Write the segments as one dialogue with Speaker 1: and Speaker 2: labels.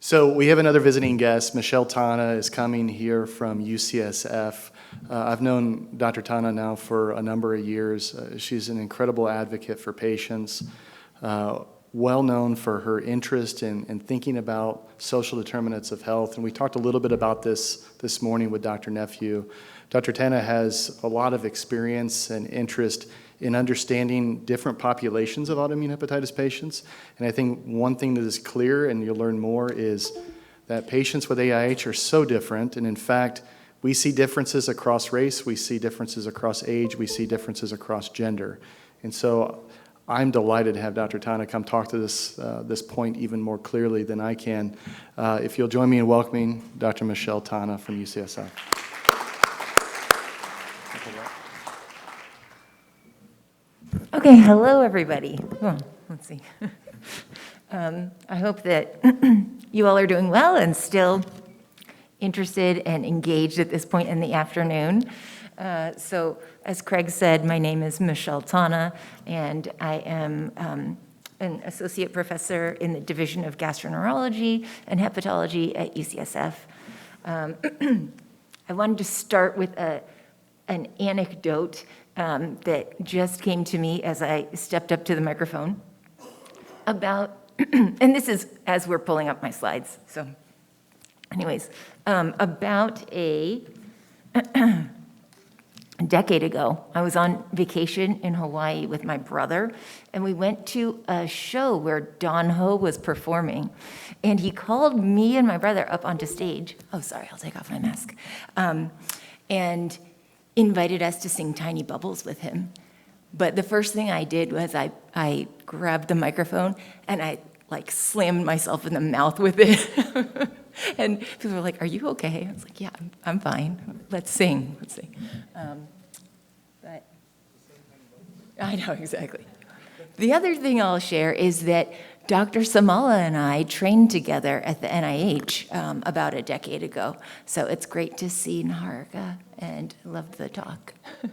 Speaker 1: So we have another visiting guest. Michele Tana is coming here from UCSF. I've known Dr. Tana now for a number of years. She's an incredible advocate for patients, well known for her interest in thinking about social determinants of health. And we talked a little bit about this morning with Dr. Nephew. Dr. Tana has a lot of experience and interest in understanding different populations of autoimmune hepatitis patients. And I think one thing that is clear, and you'll learn more, is that patients with AIH are so different. And in fact, we see differences across race, we see differences across age, we see differences across gender. And so I'm delighted to have Dr. Tana come talk to this point even more clearly than I can. If you'll join me in welcoming Dr. Michele Tana from UCSF.
Speaker 2: Okay, hello everybody. Well, let's see. I hope that you all are doing well and still interested and engaged at this point in the afternoon. So as Craig said, my name is Michele Tana, and I am an associate professor in the Division of Gastroenterology and Hepatology at UCSF. I wanted to start with an anecdote that just came to me as I stepped up to the microphone about, and this is as we're pulling up my slides, so anyways, about a decade ago, I was on vacation in Hawaii with my brother, and we went to a show where Don Ho was performing, and he called me and my brother up onto stage. Oh, sorry, I'll take off my mask. And invited us to sing Tiny Bubbles with him. But the first thing I did was I grabbed the microphone and I like slammed myself in the mouth with it. And people were like, "Are you okay?" I was like, "Yeah, I'm fine. Let's sing. Let's sing." But I know, exactly. The other thing I'll share is that Dr. Samala and I trained together at the NIH about a decade ago. So it's great to see Naharika, and loved the talk. Okay,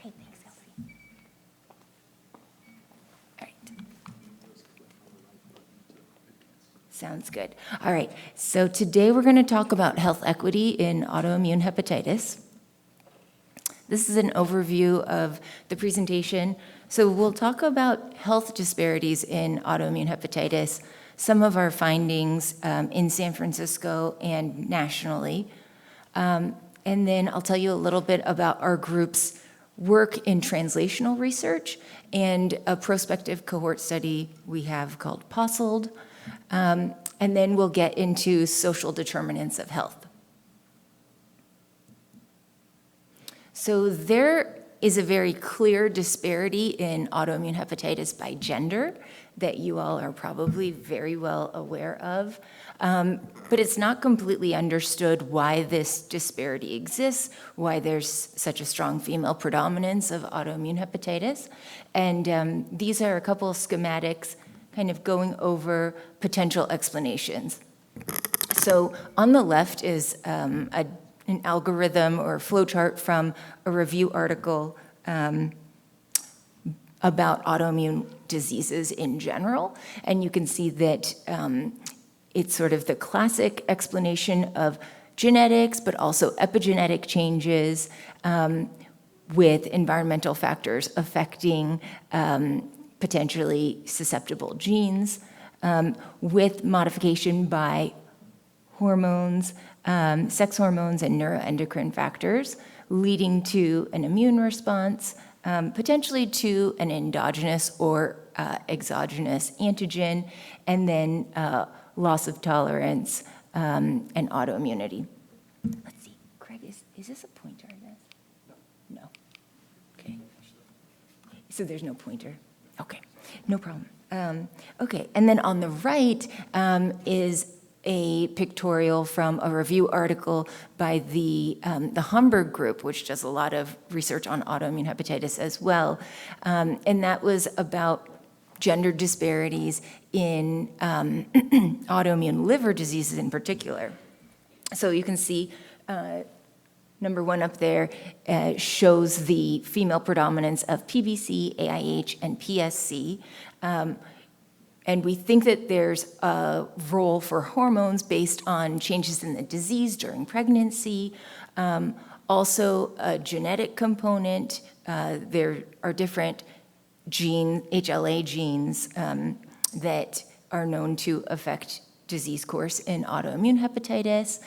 Speaker 2: thanks, Elsie. All right. Sounds good. All right, so today we're going to talk about health equity in autoimmune hepatitis. This is an overview of the presentation. So we'll talk about health disparities in autoimmune hepatitis, some of our findings in San Francisco and nationally. And then I'll tell you a little bit about our group's work in translational research and a prospective cohort study we have called POSSLD. And then we'll get into social determinants of health. So there is a very clear disparity in autoimmune hepatitis by gender that you all are probably very well aware of. But it's not completely understood why this disparity exists, why there's such a strong female predominance of autoimmune hepatitis. And these are a couple of schematics kind of going over potential explanations. So on the left is an algorithm or flowchart from a review article about autoimmune diseases in general. And you can see that it's sort of the classic explanation of genetics, but also epigenetic changes with environmental factors affecting potentially susceptible genes, with modification by hormones, sex hormones, and neuroendocrine factors, leading to an immune response, potentially to an endogenous or exogenous antigen, and then loss of tolerance and autoimmunity. Let's see, Craig, is this a pointer in this? No. Okay. So there's no pointer. Okay, no problem. Okay, and then on the right is a pictorial from a review article by the Hamburg group, which does a lot of research on autoimmune hepatitis as well. And that was about gender disparities in autoimmune liver diseases in particular. So you can see number one up there shows the female predominance of PBC, AIH, and PSC. And we think that there's a role for hormones based on changes in the disease during pregnancy. Also, a genetic component. There are different HLA genes that are known to affect disease course in autoimmune hepatitis.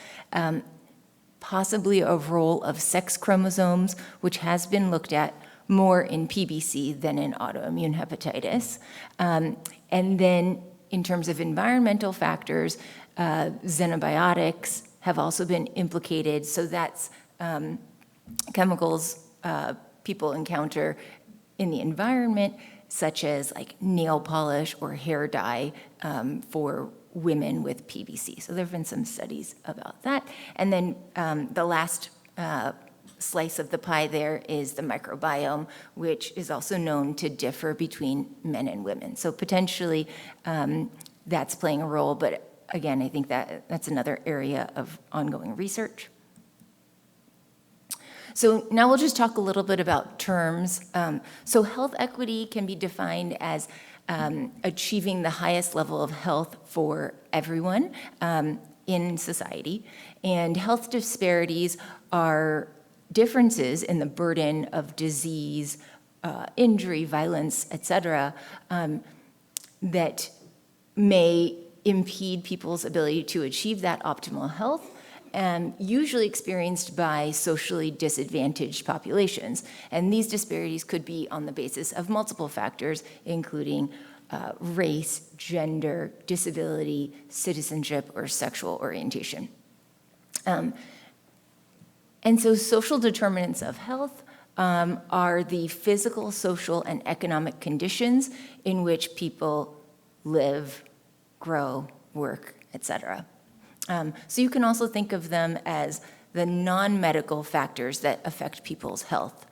Speaker 2: Possibly a role of sex chromosomes, which has been looked at more in PBC than in autoimmune hepatitis. And then in terms of environmental factors, xenobiotics have also been implicated. So that's chemicals people encounter in the environment, such as like nail polish or hair dye for women with PBC. So there have been some studies about that. And then the last slice of the pie there is the microbiome, which is also known to differ between men and women. So potentially that's playing a role, but again, I think that's another area of ongoing research. So now we'll just talk a little bit about terms. So health equity can be defined as achieving the highest level of health for everyone in society. And health disparities are differences in the burden of disease, injury, violence, et cetera, that may impede people's ability to achieve that optimal health, usually experienced by socially disadvantaged populations. And these disparities could be on the basis of multiple factors, including race, gender, disability, citizenship, or sexual orientation. And so social determinants of health are the physical, social, and economic conditions in which people live, grow, work, et cetera. So you can also think of them as the non-medical factors that affect people's health.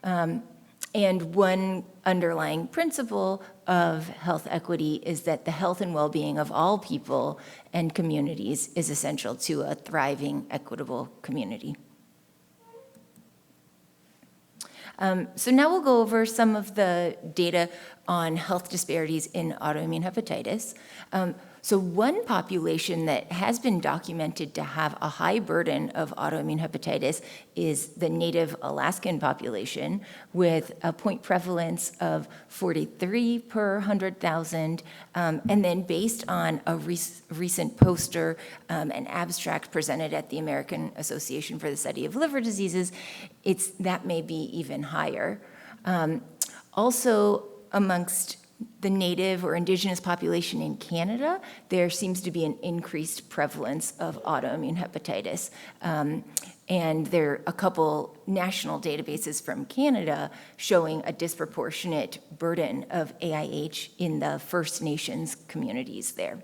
Speaker 2: And one underlying principle of health equity is that the health and well-being of all people and communities is essential to a thriving, equitable community. So now we'll go over some of the data on health disparities in autoimmune hepatitis. So one population that has been documented to have a high burden of autoimmune hepatitis is the native Alaskan population, with a point prevalence of 43 per 100,000. And then based on a recent poster, an abstract presented at the American Association for the Study of Liver Diseases, that may be even higher. Also, amongst the native or indigenous population in Canada, there seems to be an increased prevalence of autoimmune hepatitis. And there are a couple national databases from Canada showing a disproportionate burden of AIH in the First Nations communities there.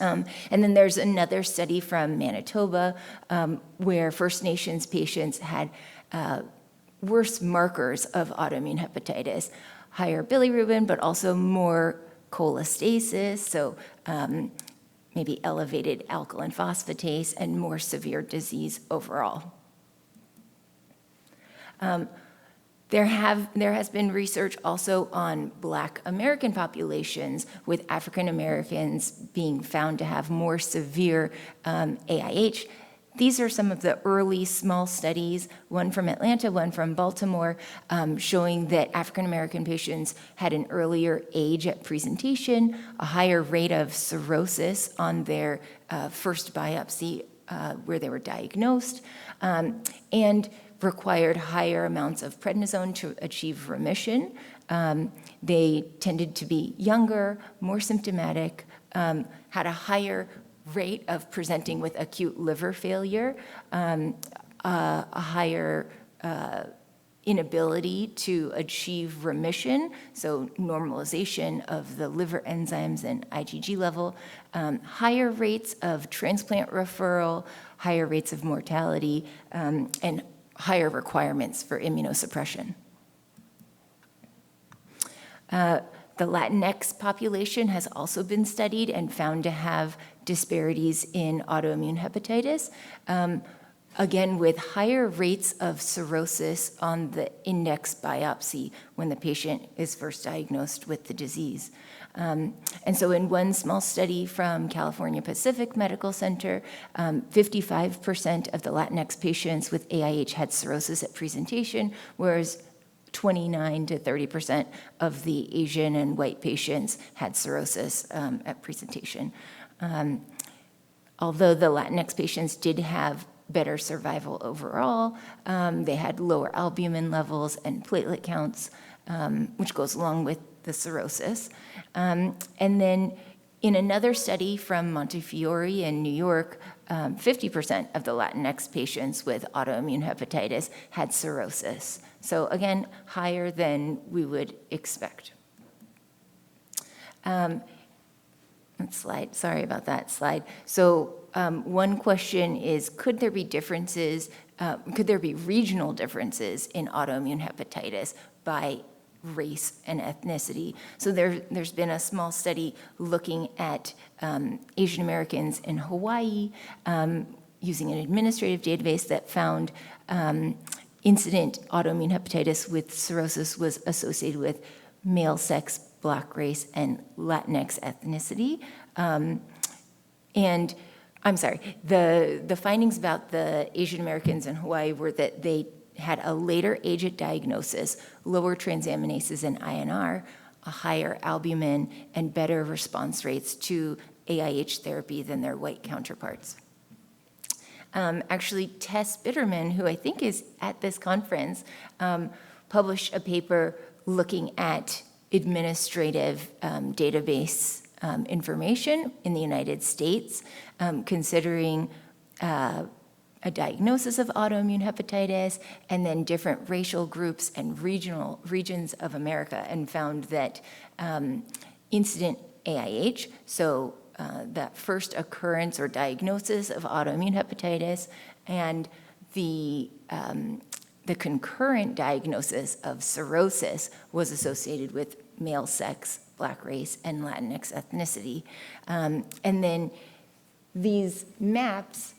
Speaker 2: And then there's another study from Manitoba where First Nations patients had worse markers of autoimmune hepatitis, higher bilirubin, but also more cholestasis, so maybe elevated alkaline phosphatase and more severe disease overall. There has been research also on Black American populations, with African Americans being found to have more severe AIH. These are some of the early small studies, one from Atlanta, one from Baltimore, showing that African American patients had an earlier age at presentation, a higher rate of cirrhosis on their first biopsy where they were diagnosed, and required higher amounts of prednisone to achieve remission. They tended to be younger, more symptomatic, had a higher rate of presenting with acute liver failure, a higher inability to achieve remission, so normalization of the liver enzymes and IgG level, higher rates of transplant referral, higher rates of mortality, and higher requirements for immunosuppression. The Latinx population has also been studied and found to have disparities in autoimmune hepatitis, again with higher rates of cirrhosis on the index biopsy when the patient is first diagnosed with the disease. And so in one small study from California Pacific Medical Center, 55% of the Latinx patients with AIH had cirrhosis at presentation, whereas 29 to 30% of the Asian and white patients had cirrhosis at presentation. Although the Latinx patients did have better survival overall, they had lower albumin levels and platelet counts, which goes along with the cirrhosis. And then in another study from Montefiore in New York, 50% of the Latinx patients with autoimmune hepatitis had cirrhosis. So again, higher than we would expect. Slide, sorry about that slide. So one question is, could there be differences, could there be regional differences in autoimmune hepatitis by race and ethnicity? So there's been a small study looking at Asian Americans in Hawaii using an administrative database that found incident autoimmune hepatitis with cirrhosis was associated with male sex, Black race, and Latinx ethnicity. And I'm sorry, the findings about the Asian Americans in Hawaii were that they had a later age at diagnosis, lower transaminases and INR, a higher albumin, and better response rates to AIH therapy than their white counterparts. Actually, Tess Bitterman, who I think is at this conference, published a paper looking at administrative database information in the United States, considering a diagnosis of autoimmune hepatitis, and then different racial groups and regions of America, and found that incident AIH, so that first occurrence or diagnosis of autoimmune hepatitis, and the concurrent diagnosis of cirrhosis was associated with male sex, Black race, and Latinx ethnicity. And then these maps,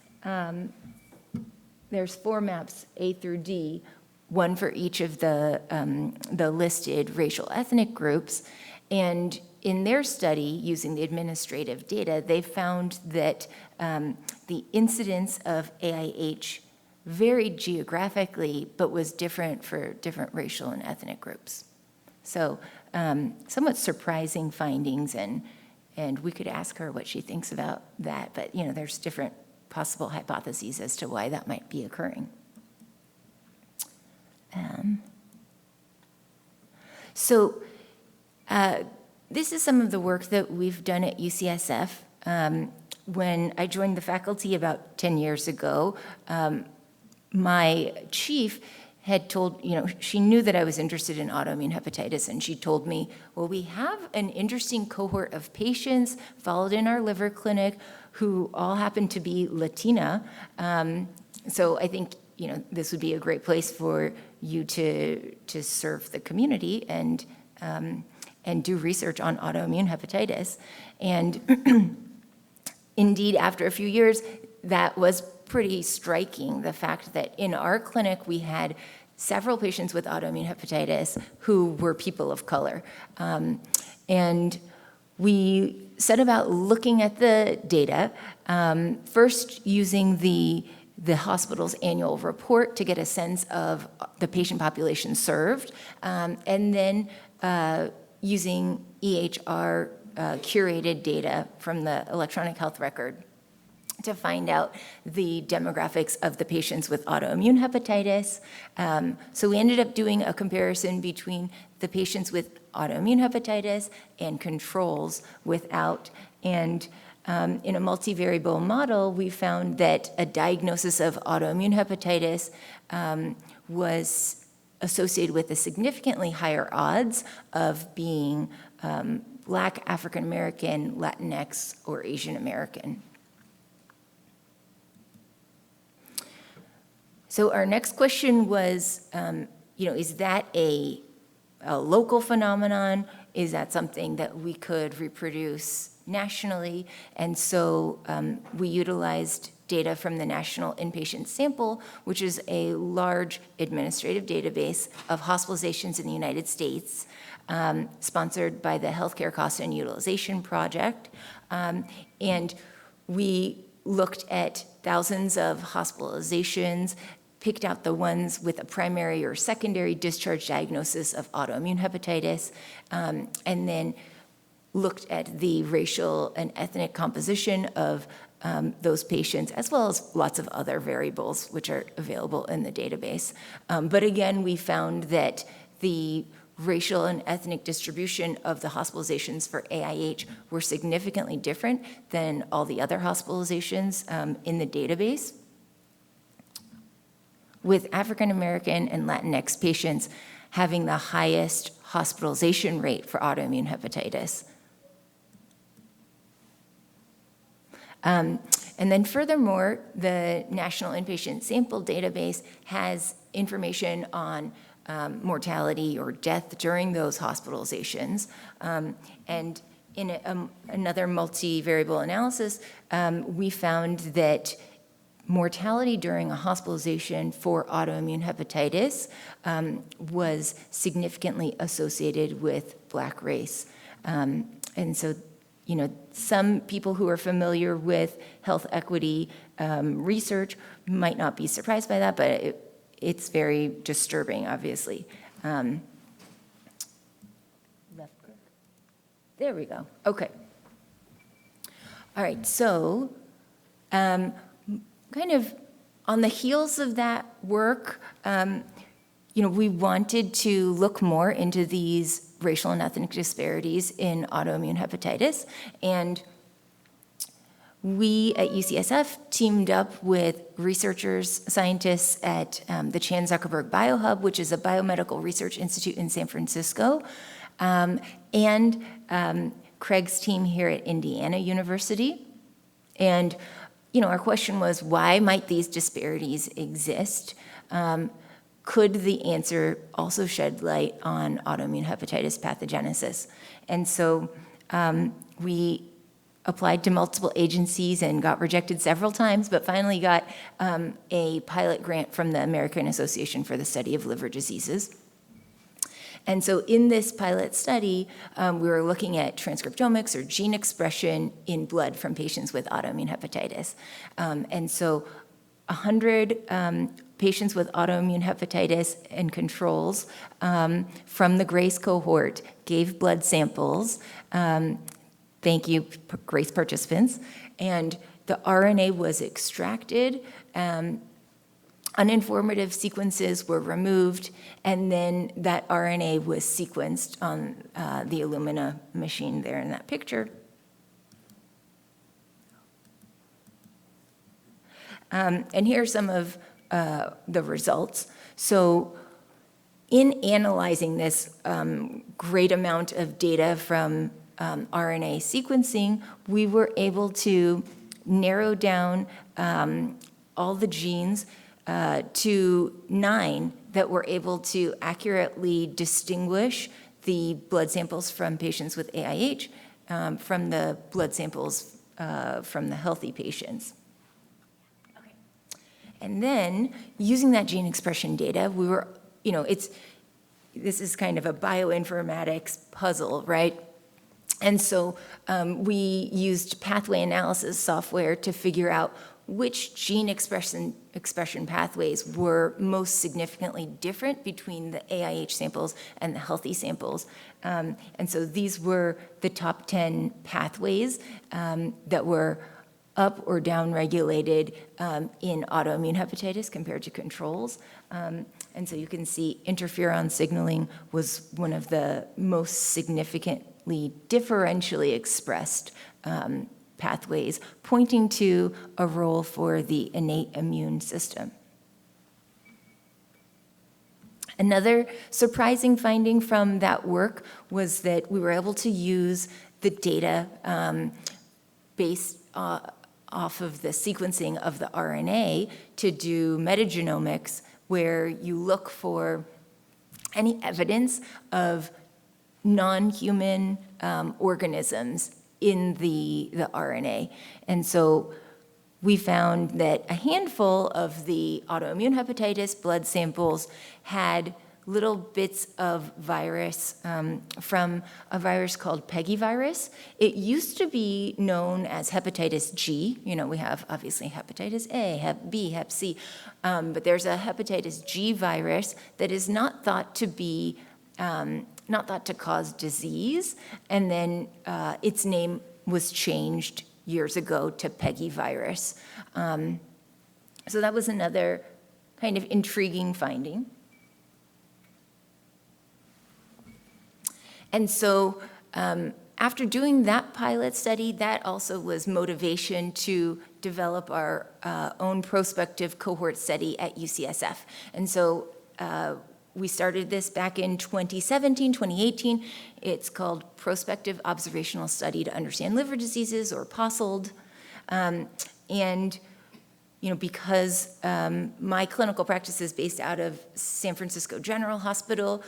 Speaker 2: there's 4 maps, A through D, one for each of the listed racial ethnic groups. And in their study, using the administrative data, they found that the incidence of AIH varied geographically, but was different for different racial and ethnic groups. So somewhat surprising findings, and we could ask her what she thinks about that, but there's different possible hypotheses as to why that might be occurring. So this is some of the work that we've done at UCSF. When I joined the faculty about 10 years ago, my chief had told, she knew that I was interested in autoimmune hepatitis, and she told me, well, we have an interesting cohort of patients followed in our liver clinic who all happen to be Latina. So I think, this would be a great place for you to serve the community and do research on autoimmune hepatitis. And indeed, after a few years, that was pretty striking, the fact that in our clinic we had several patients with autoimmune hepatitis who were people of color. And we set about looking at the data, first using the hospital's annual report to get a sense of the patient population served, and then using EHR curated data from the electronic health record to find out the demographics of the patients with autoimmune hepatitis. So we ended up doing a comparison between the patients with autoimmune hepatitis and controls without. And in a multivariable model, we found that a diagnosis of autoimmune hepatitis was associated with a significantly higher odds of being Black, African American, Latinx, or Asian American. So our next question was, is that a local phenomenon? Is that something that we could reproduce nationally, and so we utilized data from the National Inpatient Sample, which is a large administrative database of hospitalizations in the United States, sponsored by the Healthcare Cost and Utilization Project. And we looked at thousands of hospitalizations, picked out the ones with a primary or secondary discharge diagnosis of autoimmune hepatitis, and then looked at the racial and ethnic composition of those patients, as well as lots of other variables which are available in the database. But again, we found that the racial and ethnic distribution of the hospitalizations for AIH were significantly different than all the other hospitalizations in the database, with African American and Latinx patients having the highest hospitalization rate for autoimmune hepatitis. And then furthermore, the National Inpatient Sample Database has information on mortality or death during those hospitalizations. And in another multivariable analysis, we found that mortality during a hospitalization for autoimmune hepatitis was significantly associated with Black race. And so, you know, some people who are familiar with health equity research might not be surprised by that, but it's very disturbing, obviously. Left click. There we go. Okay. All right, so kind of on the heels of that work, you know, we wanted to look more into these racial and ethnic disparities in autoimmune hepatitis, and we at UCSF teamed up with researchers, scientists at the Chan Zuckerberg BioHub, which is a biomedical research institute in San Francisco, and Craig's team here at Indiana University. And, you know, our question was, why might these disparities exist? Could the answer also shed light on autoimmune hepatitis pathogenesis? And so we applied to multiple agencies and got rejected several times, but finally got a pilot grant from the American Association for the Study of Liver Diseases. And so in this pilot study, we were looking at transcriptomics or gene expression in blood from patients with autoimmune hepatitis. And so 100 patients with autoimmune hepatitis and controls from the GRACE cohort gave blood samples. Thank you, GRACE participants. And the RNA was extracted. Uninformative sequences were removed, and then that RNA was sequenced on the Illumina machine there in that picture. And here are some of the results. So in analyzing this great amount of data from RNA sequencing, we were able to narrow down all the genes to 9 that were able to accurately distinguish the blood samples from patients with AIH from the blood samples from the healthy patients. Okay. And then, using that gene expression data, we were, you know, this is kind of a bioinformatics puzzle, right? And so we used pathway analysis software to figure out which gene expression pathways were most significantly different between the AIH samples and the healthy samples. And so these were the top 10 pathways that were up or down regulated in autoimmune hepatitis compared to controls. And so you can see interferon signaling was one of the most significantly differentially expressed pathways, pointing to a role for the innate immune system. Another surprising finding from that work was that we were able to use the data based off of the sequencing of the RNA to do metagenomics, where you look for any evidence of non-human organisms in the RNA. And so we found that a handful of the autoimmune hepatitis blood samples had little bits of virus from a virus called PEGI virus. It used to be known as hepatitis G. You know, we have obviously hepatitis A, Hep B, Hep C, but there's a hepatitis G virus that is not thought to be, not thought to cause disease, and then its name was changed years ago to PEGI virus. So that was another kind of intriguing finding. And so after doing that pilot study, that also was motivation to develop our own prospective cohort study at UCSF. And so we started this back in 2017, 2018. It's called Prospective Observational Study to Understand Liver Diseases, or POSLD. And you know, because my clinical practice is based out of San Francisco General Hospital,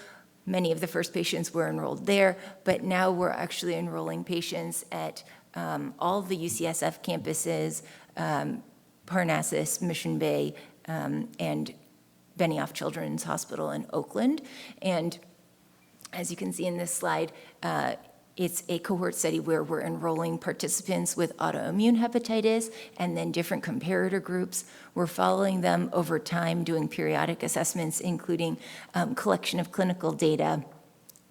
Speaker 2: many of the first patients were enrolled there, but now we're actually enrolling patients at all the UCSF campuses, Parnassus, Mission Bay, and Benioff Children's Hospital in Oakland. And as you can see in this slide, it's a cohort study where we're enrolling participants with autoimmune hepatitis and then different comparator groups. We're following them over time, doing periodic assessments, including collection of clinical data,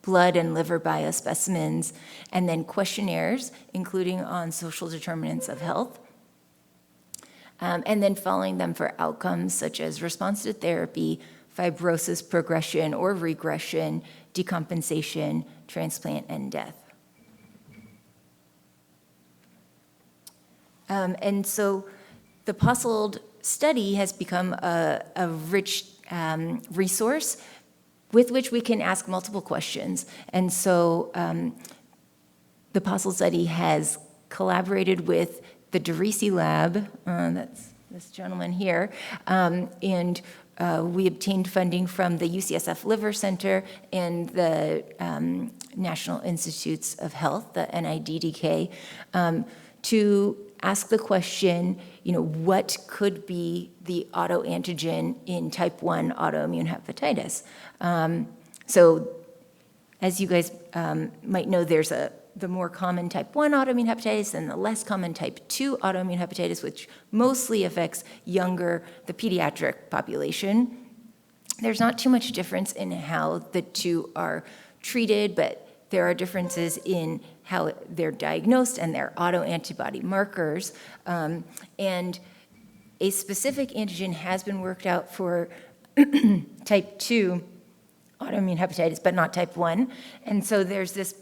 Speaker 2: blood and liver biospecimens, and then questionnaires, including on social determinants of health. And then following them for outcomes such as response to therapy, fibrosis progression or regression, decompensation, transplant, and death. And so the POSLD study has become a rich resource with which we can ask multiple questions. And so the POSLD study has collaborated with the Derisi lab, that's this gentleman here, and we obtained funding from the UCSF Liver Center and the National Institutes of Health, the NIDDK, to ask the question, you know, what could be the autoantigen in type 1 autoimmune hepatitis? So as you guys might know, there's the more common type 1 autoimmune hepatitis and the less common type 2 autoimmune hepatitis, which mostly affects the pediatric population. There's not too much difference in how the two are treated, but there are differences in how they're diagnosed and their autoantibody markers. And a specific antigen has been worked out for type 2 autoimmune hepatitis, but not type 1. And so there's this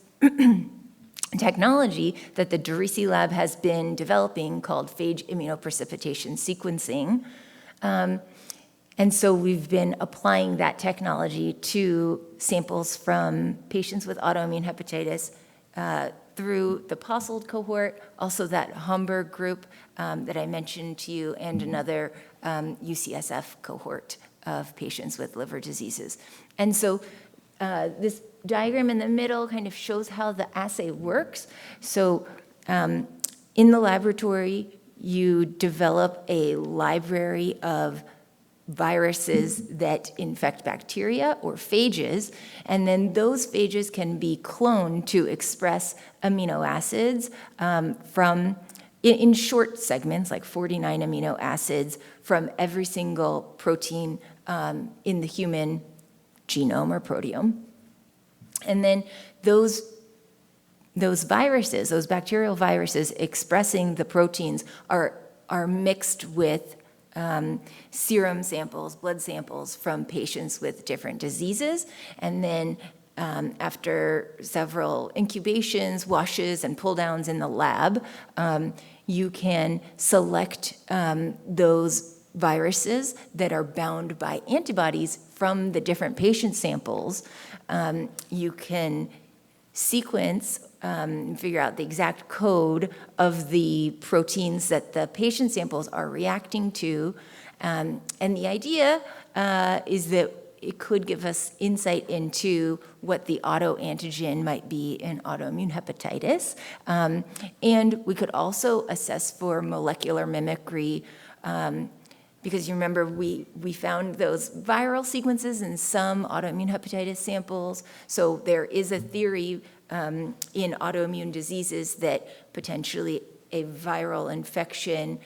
Speaker 2: technology that the Derisi lab has been developing called phage immunoprecipitation sequencing. And so we've been applying that technology to samples from patients with autoimmune hepatitis through the POSLD cohort, also that Hamburg group that I mentioned to you, and another UCSF cohort of patients with liver diseases. And so this diagram in the middle kind of shows how the assay works. So in the laboratory, you develop a library of viruses that infect bacteria or phages, and then those phages can be cloned to express amino acids in short segments, like 49 amino acids from every single protein in the human genome or proteome. And then those viruses, those bacterial viruses expressing the proteins are mixed with serum samples, blood samples from patients with different diseases. And then after several incubations, washes, and pull downs in the lab, you can select those viruses that are bound by antibodies from the different patient samples. You can sequence and figure out the exact code of the proteins that the patient samples are reacting to. And the idea is that it could give us insight into what the autoantigen might be in autoimmune hepatitis. And we could also assess for molecular mimicry, because you remember we found those viral sequences in some autoimmune hepatitis samples. So there is a theory in autoimmune diseases that potentially a viral infection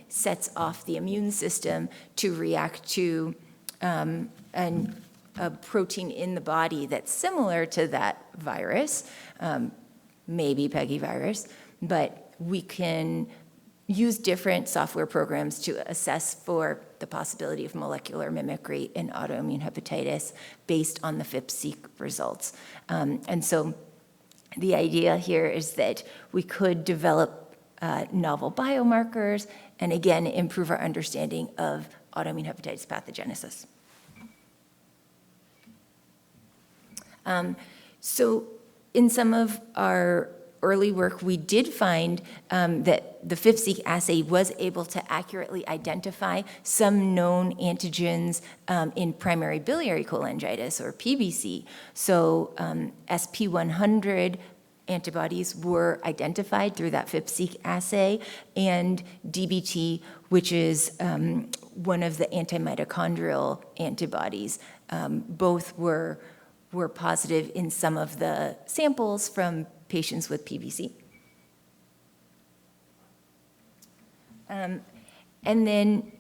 Speaker 2: sets off the immune system to react to a protein in the body that's similar to that virus, maybe Peggy virus, but we can use different software programs to assess for the possibility of molecular mimicry in autoimmune hepatitis based on the FIP-seq results. And so the idea here is that we could develop novel biomarkers and again improve our understanding of autoimmune hepatitis pathogenesis. So in some of our early work, we did find that the FIP-seq assay was able to accurately identify some known antigens in primary biliary cholangitis, or PBC. So SP100 antibodies were identified through that FIP-seq assay, and DBT, which is one of the antimitochondrial antibodies. Both were positive in some of the samples from patients with PBC. And then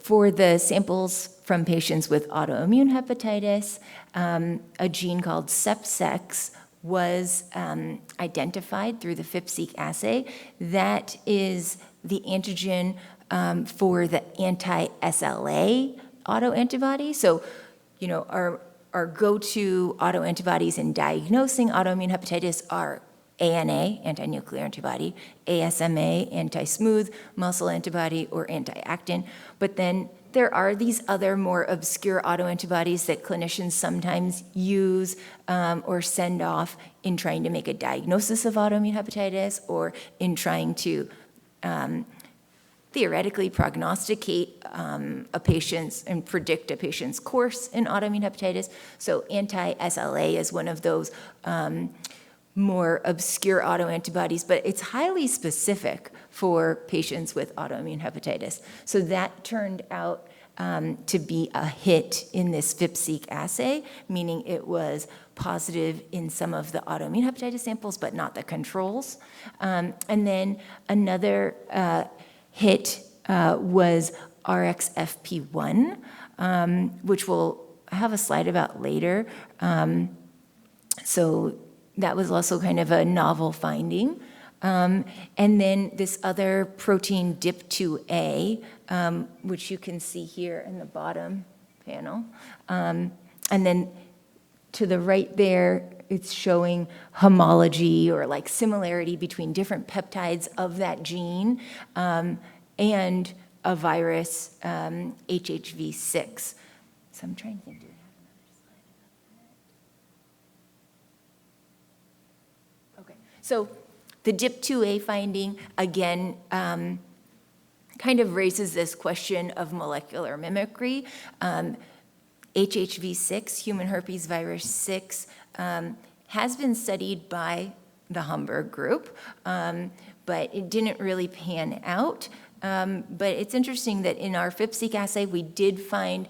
Speaker 2: for the samples from patients with autoimmune hepatitis, a gene called CEP6 was identified through the FIP-seq assay. That is the antigen for the anti-SLA autoantibody. So, you know, our go-to autoantibodies in diagnosing autoimmune hepatitis are ANA, anti-nuclear antibody, ASMA, anti-smooth muscle antibody, or anti-actin. But then there are these other more obscure autoantibodies that clinicians sometimes use or send off in trying to make a diagnosis of autoimmune hepatitis, or in trying to theoretically prognosticate a patient's and predict a patient's course in autoimmune hepatitis. So anti-SLA is one of those more obscure autoantibodies, but it's highly specific for patients with autoimmune hepatitis. So that turned out to be a hit in this FIP-seq assay, meaning it was positive in some of the autoimmune hepatitis samples, but not the controls. And then another hit was RXFP1, which we'll have a slide about later. So that was also kind of a novel finding. And then this other protein DIP2A, which you can see here in the bottom panel. And then to the right there, it's showing homology or like similarity between different peptides of that gene and a virus, HHV6. So I'm trying to think, do we have another slide? Okay, so the DIP2A finding, again, kind of raises this question of molecular mimicry. HHV6, human herpes virus 6, has been studied by the Hamburg group, but it didn't really pan out. But it's interesting that in our FIP-seq assay, we did find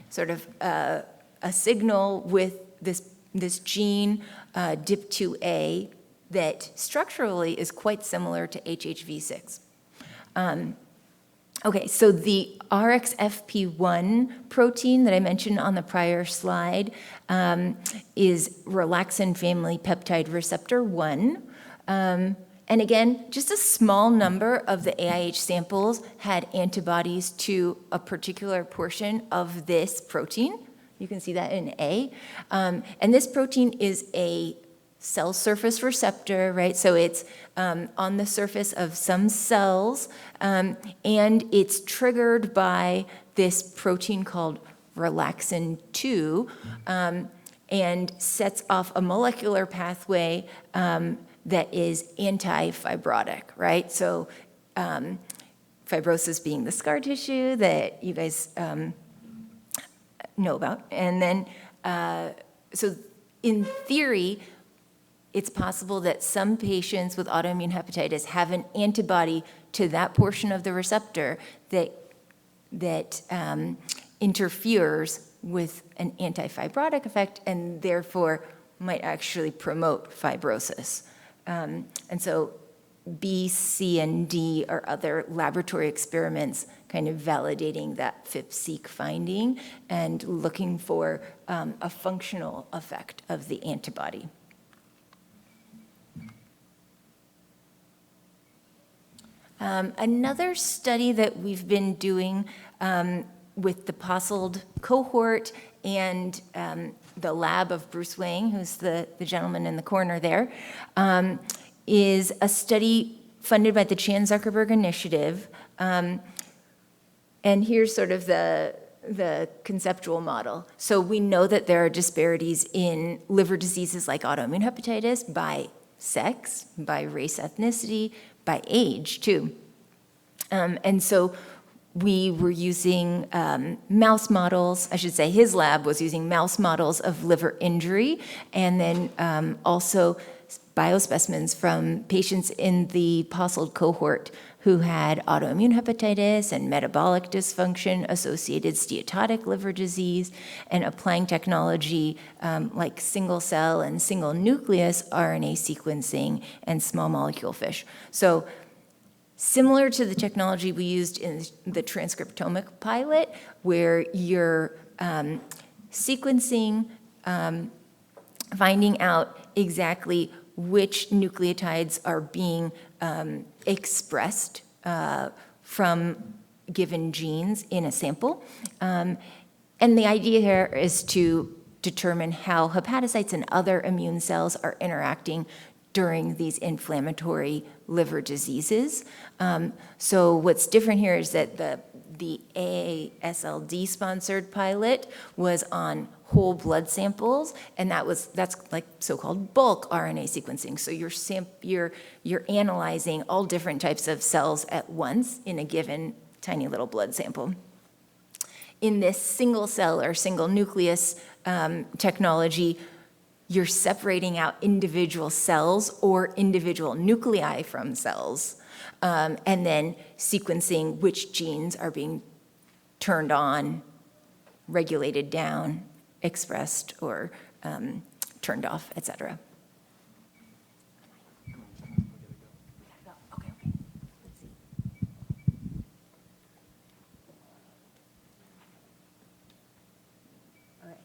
Speaker 2: sort of a signal with this gene, DIP2A, that structurally is quite similar to HHV6. Okay, so the RXFP1 protein that I mentioned on the prior slide is relaxin family peptide receptor 1. And again, just a small number of the AIH samples had antibodies to a particular portion of this protein. You can see that in A. And this protein is a cell surface receptor, right? So it's on the surface of some cells, and it's triggered by this protein called relaxin 2, and sets off a molecular pathway that is anti-fibrotic, right? So fibrosis being the scar tissue that you guys know about. And then, so in theory, it's possible that some patients with autoimmune hepatitis have an antibody to that portion of the receptor that interferes with an anti-fibrotic effect and therefore might actually promote fibrosis. And so B, C, and D are other laboratory experiments kind of validating that FIP-seq finding and looking for a functional effect of the antibody. Another study that we've been doing with the POSSLed cohort and the lab of Bruce Wang, who's the gentleman in the corner there, is a study funded by the Chan Zuckerberg Initiative. And here's sort of the conceptual model. So we know that there are disparities in liver diseases like autoimmune hepatitis by sex, by race, ethnicity, by age too. And so we were using mouse models, I should say his lab was using mouse models of liver injury, and then also biospecimens from patients in the POSSLed cohort who had autoimmune hepatitis and metabolic dysfunction, associated steatotic liver disease, and applying technology like single cell and single nucleus RNA sequencing and small molecule FISH. So similar to the technology we used in the transcriptomic pilot, where you're sequencing, finding out exactly which nucleotides are being expressed from given genes in a sample. And the idea here is to determine how hepatocytes and other immune cells are interacting during these inflammatory liver diseases. So what's different here is that the AASLD-sponsored pilot was on whole blood samples, and that's like so-called bulk RNA sequencing. So you're analyzing all different types of cells at once in a given tiny little blood sample. In this single cell or single nucleus technology, you're separating out individual cells or individual nuclei from cells, and then sequencing which genes are being turned on, regulated down, expressed, or turned off, et cetera. Okay. Let's see. All right.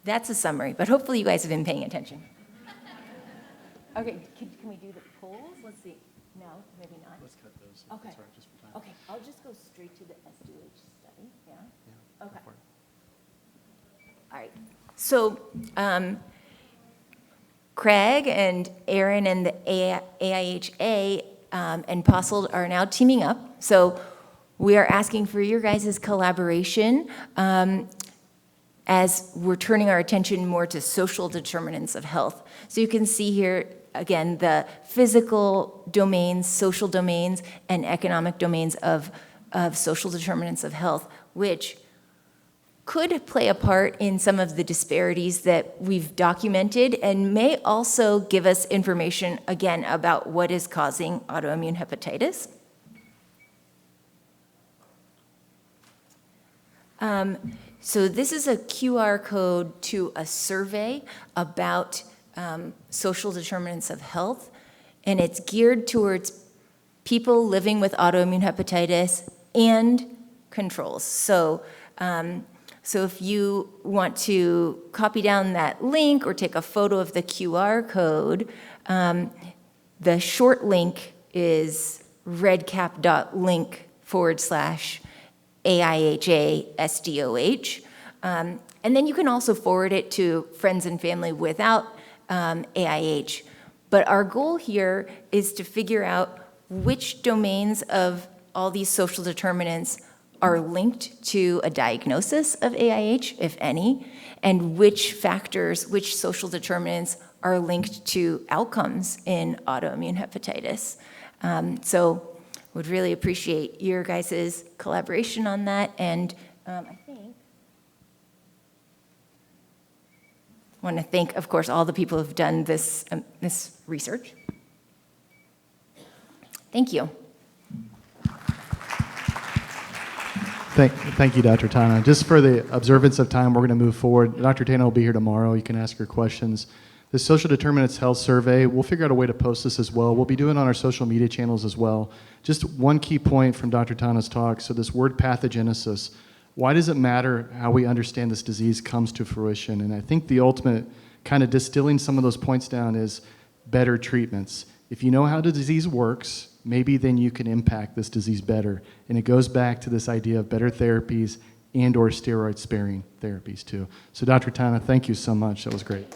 Speaker 2: That's a summary, but hopefully you guys have been paying attention. Okay, can we do the polls? Let's see. No, maybe not.
Speaker 1: Let's cut those.
Speaker 2: Okay.
Speaker 1: Sorry, just for time.
Speaker 2: Okay, I'll just go straight to the S2H study, yeah?
Speaker 1: Yeah,
Speaker 2: Okay.
Speaker 1: go for it.
Speaker 2: All right. So Craig and Aaron and the AIHA and POSSLed are now teaming up. So we are asking for your guys' collaboration as we're turning our attention more to social determinants of health. So you can see here, again, the physical domains, social domains, and economic domains of social determinants of health, which could play a part in some of the disparities that we've documented and may also give us information, again, about what is causing autoimmune hepatitis. So this is a QR code to a survey about social determinants of health, and it's geared towards people living with autoimmune hepatitis and controls. So if you want to copy down that link or take a photo of the QR code, the short link is redcap.link/AIHA-SDOH. And then you can also forward it to friends and family without AIH. But our goal here is to figure out which domains of all these social determinants are linked to a diagnosis of AIH, if any, and which factors, which social determinants are linked to outcomes in autoimmune hepatitis. So would really appreciate your guys' collaboration on that. And I think I want to thank, of course, all the people who've done this, this research. Thank you.
Speaker 1: Thank you, Dr. Tana. Just for the observance of time, we're going to move forward. Dr. Tana will be here tomorrow. You can ask your questions. The Social Determinants Health Survey, we'll figure out a way to post this as well. We'll be doing it on our social media channels as well. Just one key point from Dr. Tana's talk. So this word pathogenesis, why does it matter how we understand this disease comes to fruition? And I think the ultimate kind of distilling some of those points down is better treatments. If you know how the disease works, maybe then you can impact this disease better. And it goes back to this idea of better therapies and or steroid-sparing therapies too. So Dr. Tana, thank you so much. That was great.